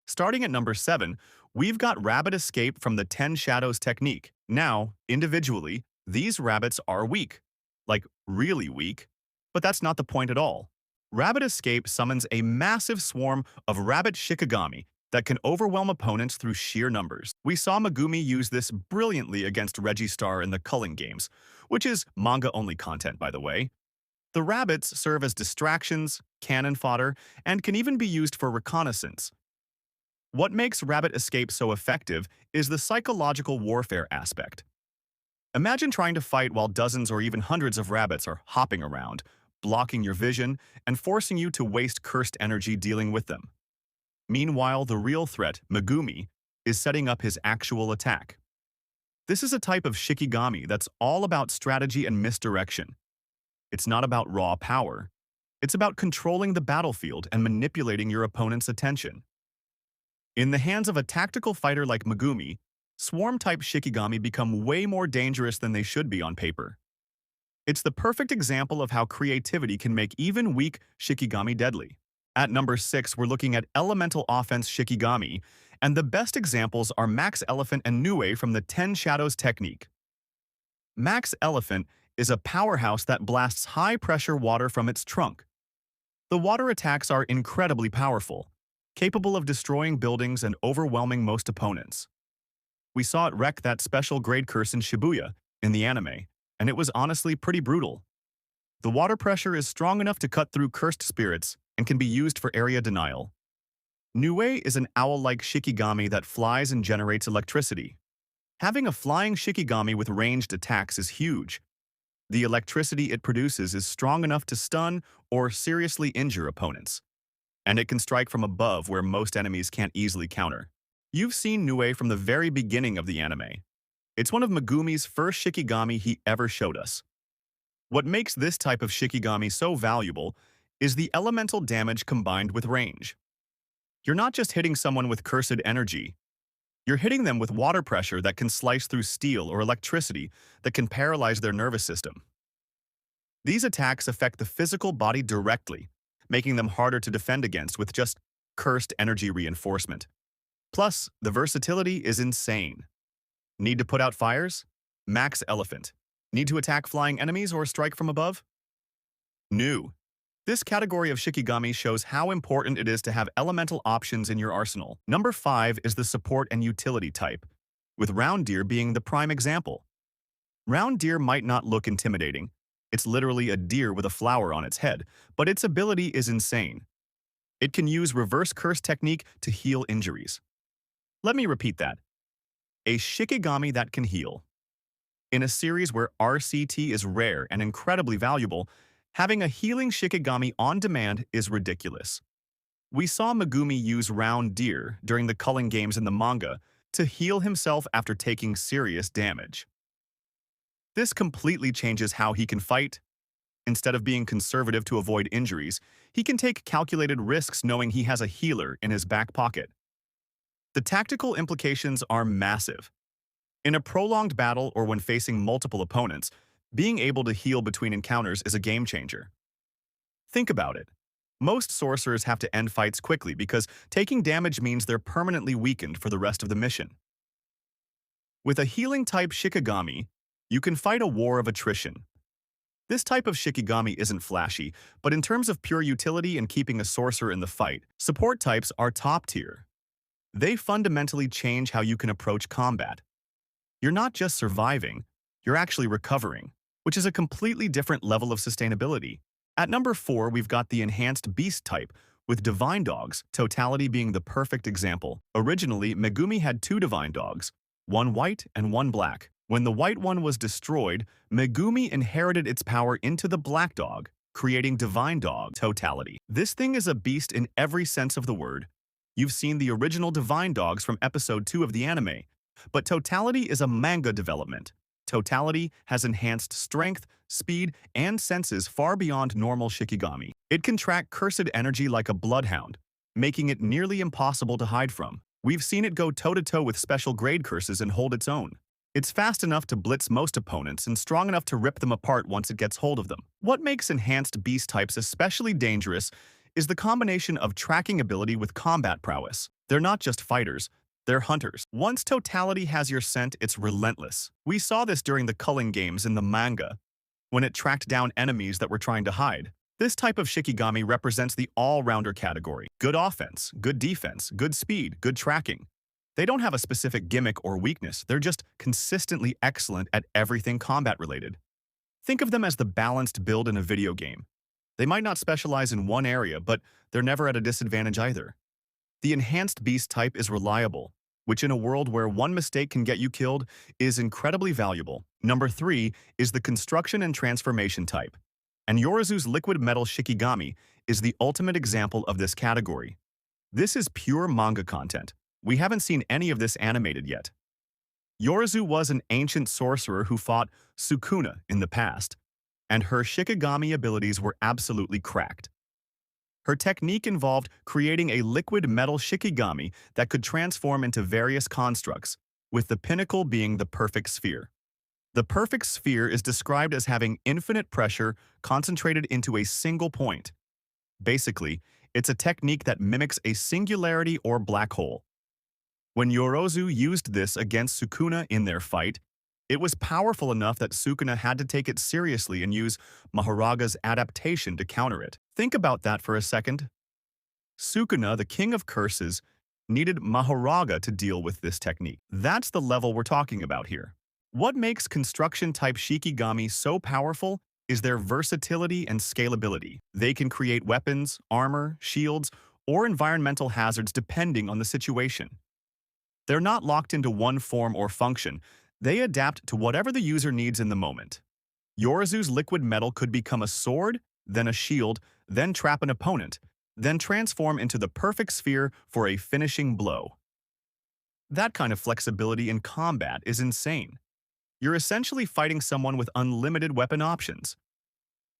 Starting at number 7, we've got Rabbit Escape from the 10 Shadows technique. Now, individually, these rabbits are weak. Like, really weak. But that's not the point at all. Rabbit Escape summons a massive swarm of rabbit Shikigami that can overwhelm opponents through sheer numbers. We saw Megumi use this brilliantly against Registar in the Culling games, which is manga-only content, by the way. The rabbits serve as distractions, cannon fodder, and can even be used for reconnaissance. What makes Rabbit Escape so effective is the psychological warfare aspect. Imagine trying to fight while dozens or even hundreds of rabbits are hopping around, blocking your vision, and forcing you to waste cursed energy dealing with them. Meanwhile, the real threat, Megumi, is setting up his actual attack. This is a type of Shikigami that's all about strategy and misdirection. It's not about raw power. It's about controlling the battlefield and manipulating your opponent's attention. In the hands of a tactical fighter like Megumi, Swarm-type Shikigami become way more dangerous than they should be on paper. It's the perfect example of how creativity can make even weak Shikigami deadly. At number 6, we're looking at Elemental Offense Shikigami, and the best examples are Max Elephant and Nue from the 10 Shadows technique. Max Elephant is a powerhouse that blasts high-pressure water from its trunk. The water attacks are incredibly powerful, capable of destroying buildings and overwhelming most opponents. We saw it wreck that special grade curse in Shibuya in the anime, and it was honestly pretty brutal. The water pressure is strong enough to cut through cursed spirits and can be used for area denial. Nue is an owl-like Shikigami that flies and generates electricity. Having a flying Shikigami with ranged attacks is huge. The electricity it produces is strong enough to stun or seriously injure opponents, and it can strike from above where most enemies can't easily counter. You've seen Nue from the very beginning of the anime. It's one of Megumi's first Shikigami he ever showed us. What makes this type of Shikigami so valuable is the elemental damage combined with range. You're not just hitting someone with cursed energy. You're hitting them with water pressure that can slice through steel or electricity that can paralyze their nervous system. These attacks affect the physical body directly, making them harder to defend against with just cursed energy reinforcement. Plus, the versatility is insane. Need to put out fires? Max Elephant. Need to attack flying enemies or strike from above? New. This category of Shikigami shows how important it is to have elemental options in your arsenal. Number 5 is the support and utility type, with Round Deer being the prime example. Round Deer might not look intimidating. It's literally a deer with a flower on its head, but its ability is insane. It can use reverse curse technique to heal injuries. Let me repeat that. A Shikigami that can heal. In a series where RCT is rare and incredibly valuable, having a healing Shikigami on demand is ridiculous. We saw Megumi use Round Deer during the Culling games in the manga to heal himself after taking serious damage. This completely changes how he can fight. Instead of being conservative to avoid injuries, he can take calculated risks knowing he has a healer in his back pocket. The tactical implications are massive. In a prolonged battle or when facing multiple opponents, being able to heal between encounters is a game changer. Think about it. Most sorcerers have to end fights quickly because taking damage means they're permanently weakened for the rest of the mission. With a healing-type Shikigami, you can fight a war of attrition. This type of Shikigami isn't flashy, but in terms of pure utility and keeping a sorcerer in the fight, support types are top tier. They fundamentally change how you can approach combat. You're not just surviving, you're actually recovering, which is a completely different level of sustainability. At number 4, we've got the enhanced beast type, with divine dogs, Totality being the perfect example. Originally, Megumi had 2 divine dogs, one white and one black. When the white one was destroyed, Megumi inherited its power into the black dog, creating divine dog Totality. This thing is a beast in every sense of the word. You've seen the original divine dogs from episode 2 of the anime, but Totality is a manga development. Totality has enhanced strength, speed, and senses far beyond normal Shikigami. It can track cursed energy like a bloodhound, making it nearly impossible to hide from. We've seen it go toe-to-toe with special grade curses and hold its own. It's fast enough to blitz most opponents and strong enough to rip them apart once it gets hold of them. What makes enhanced beast types especially dangerous is the combination of tracking ability with combat prowess. They're not just fighters, they're hunters. Once totality has your scent, it's relentless. We saw this during the culling games in the manga, when it tracked down enemies that were trying to hide. This type of Shikigami represents the all-rounder category. Good offense, good defense, good speed, good tracking. They don't have a specific gimmick or weakness, they're just consistently excellent at everything combat-related. Think of them as the balanced build in a video game. They might not specialize in one area, but they're never at a disadvantage either. The enhanced beast type is reliable, which in a world where one mistake can get you killed is incredibly valuable. Number 3 is the construction and transformation type, and Yorozu's liquid metal Shikigami is the ultimate example of this category. This is pure manga content. We haven't seen any of this animated yet. Yorozu was an ancient sorcerer who fought Sukuna in the past, and her Shikigami abilities were absolutely cracked. Her technique involved creating a liquid metal Shikigami that could transform into various constructs, with the pinnacle being the perfect sphere. The perfect sphere is described as having infinite pressure concentrated into a single point. Basically, it's a technique that mimics a singularity or black hole. When Yorozu used this against Sukuna in their fight, it was powerful enough that Sukuna had to take it seriously and use Mahoraga's adaptation to counter it. Think about that for a second. Sukuna, the king of curses, needed Mahoraga to deal with this technique. That's the level we're talking about here. What makes construction-type Shikigami so powerful is their versatility and scalability. They can create weapons, armor, shields, or environmental hazards depending on the situation. They're not locked into one form or function. They adapt to whatever the user needs in the moment. Yorozu's liquid metal could become a sword, then a shield, then trap an opponent, then transform into the perfect sphere for a finishing blow. That kind of flexibility in combat is insane. You're essentially fighting someone with unlimited weapon options.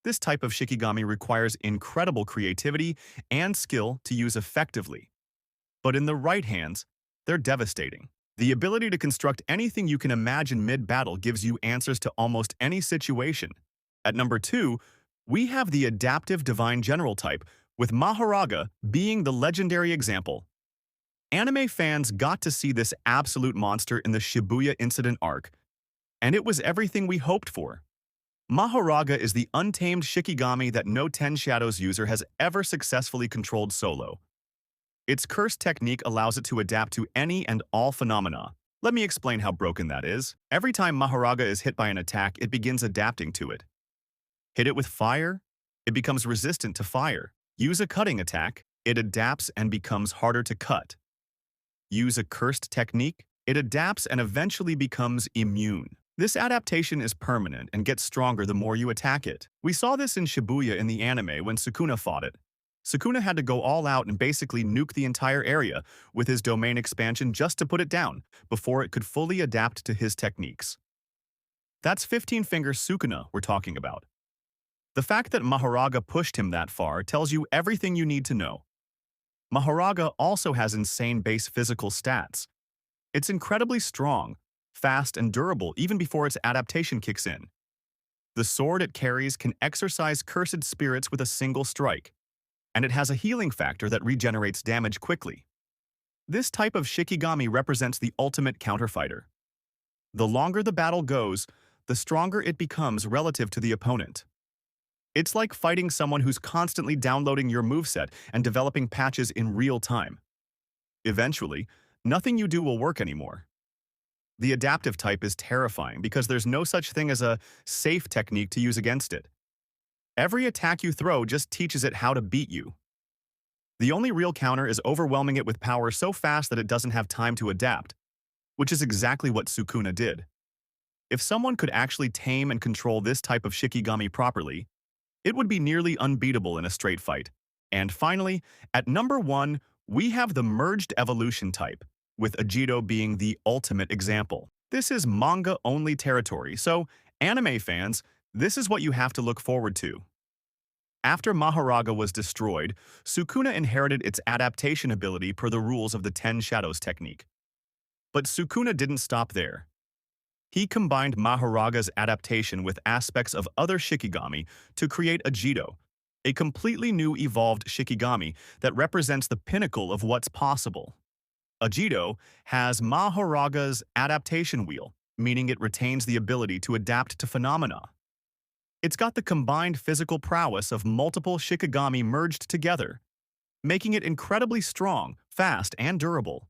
This type of Shikigami requires incredible creativity and skill to use effectively. But in the right hands, they're devastating. The ability to construct anything you can imagine mid-battle gives you answers to almost any situation. At number 2, we have the adaptive Divine General type, with Mahoraga being the legendary example. Anime fans got to see this absolute monster in the Shibuya incident arc, and it was everything we hoped for. Mahoraga is the untamed Shikigami that no Ten Shadows user has ever successfully controlled solo. Its curse technique allows it to adapt to any and all phenomena. Let me explain how broken that is. Every time Mahoraga is hit by an attack, it begins adapting to it. Hit it with fire, it becomes resistant to fire. Use a cutting attack, it adapts and becomes harder to cut. Use a cursed technique, it adapts and eventually becomes immune. This adaptation is permanent and gets stronger the more you attack it. We saw this in Shibuya in the anime when Sukuna fought it. Sukuna had to go all out and basically nuke the entire area with his domain expansion just to put it down before it could fully adapt to his techniques. That's 15-finger Sukuna we're talking about. The fact that Mahoraga pushed him that far tells you everything you need to know. Mahoraga also has insane base physical stats. It's incredibly strong, fast, and durable even before its adaptation kicks in. The sword it carries can exorcise cursed spirits with a single strike, and it has a healing factor that regenerates damage quickly. This type of Shikigami represents the ultimate counterfighter. The longer the battle goes, the stronger it becomes relative to the opponent. It's like fighting someone who's constantly downloading your moveset and developing patches in real time. Eventually, nothing you do will work anymore. The adaptive type is terrifying because there's no such thing as a safe technique to use against it. Every attack you throw just teaches it how to beat you. The only real counter is overwhelming it with power so fast that it doesn't have time to adapt, which is exactly what Sukuna did. If someone could actually tame and control this type of Shikigami properly, it would be nearly unbeatable in a straight fight. And finally, at number 1, we have the merged evolution type, with Agito being the ultimate example. This is manga-only territory, so anime fans, this is what you have to look forward to. After Mahoraga was destroyed, Sukuna inherited its adaptation ability per the rules of the Ten Shadows technique. But Sukuna didn't stop there. He combined Mahoraga's adaptation with aspects of other Shikigami to create Agito, a completely new evolved Shikigami that represents the pinnacle of what's possible. Agito has Mahoraga's adaptation wheel, meaning it retains the ability to adapt to phenomena. It's got the combined physical prowess of multiple Shikigami merged together, making it incredibly strong, fast, and durable.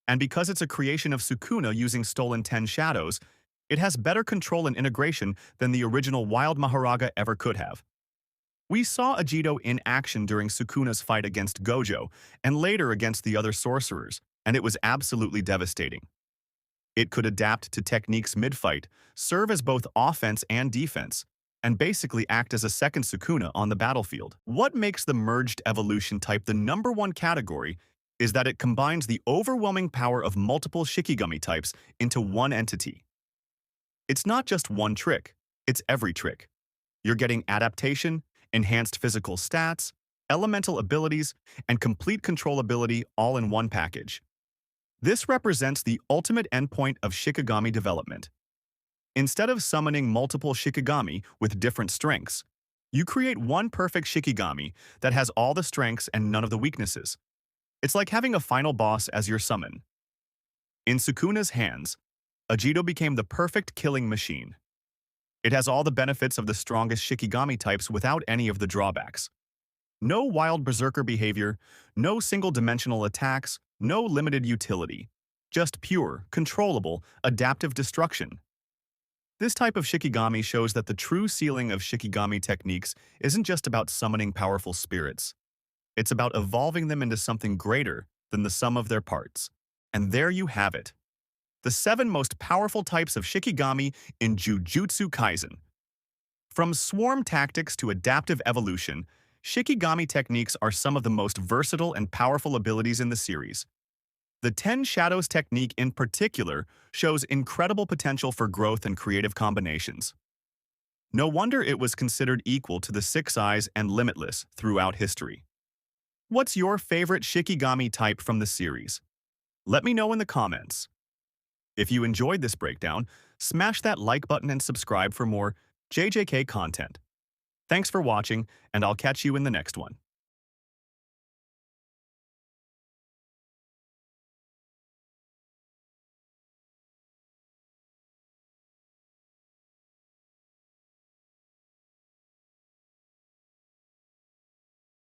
And because it's a creation of Sukuna using stolen 10 shadows, it has better control and integration than the original Wild Mahoraga ever could have. We saw Agito in action during Sukuna's fight against Gojo, and later against the other sorcerers, and it was absolutely devastating. It could adapt to techniques mid-fight, serve as both offense and defense, and basically act as a second Sukuna on the battlefield. What makes the merged evolution type the #1 category is that it combines the overwhelming power of multiple Shikigami types into one entity. It's not just one trick, it's every trick. You're getting adaptation, enhanced physical stats, elemental abilities, and complete controllability all in one package. This represents the ultimate endpoint of Shikigami development. Instead of summoning multiple Shikigami with different strengths, you create one perfect Shikigami that has all the strengths and none of the weaknesses. It's like having a final boss as your summon. In Sukuna's hands, Agito became the perfect killing machine. It has all the benefits of the strongest Shikigami types without any of the drawbacks. No wild berserker behavior, no single-dimensional attacks, no limited utility. Just pure, controllable, adaptive destruction. This type of Shikigami shows that the true ceiling of Shikigami techniques isn't just about summoning powerful spirits. It's about evolving them into something greater than the sum of their parts. And there you have it. The 7 most powerful types of Shikigami in Jujutsu Kaisen. From swarm tactics to adaptive evolution, Shikigami techniques are some of the most versatile and powerful abilities in the series. The 10 Shadows technique in particular shows incredible potential for growth and creative combinations. No wonder it was considered equal to the 6 Eyes and Limitless throughout history. What's your favorite Shikigami type from the series? Let me know in the comments. If you enjoyed this breakdown, smash that like button and subscribe for more JJK content. Thanks for watching, and I'll catch you in the next one.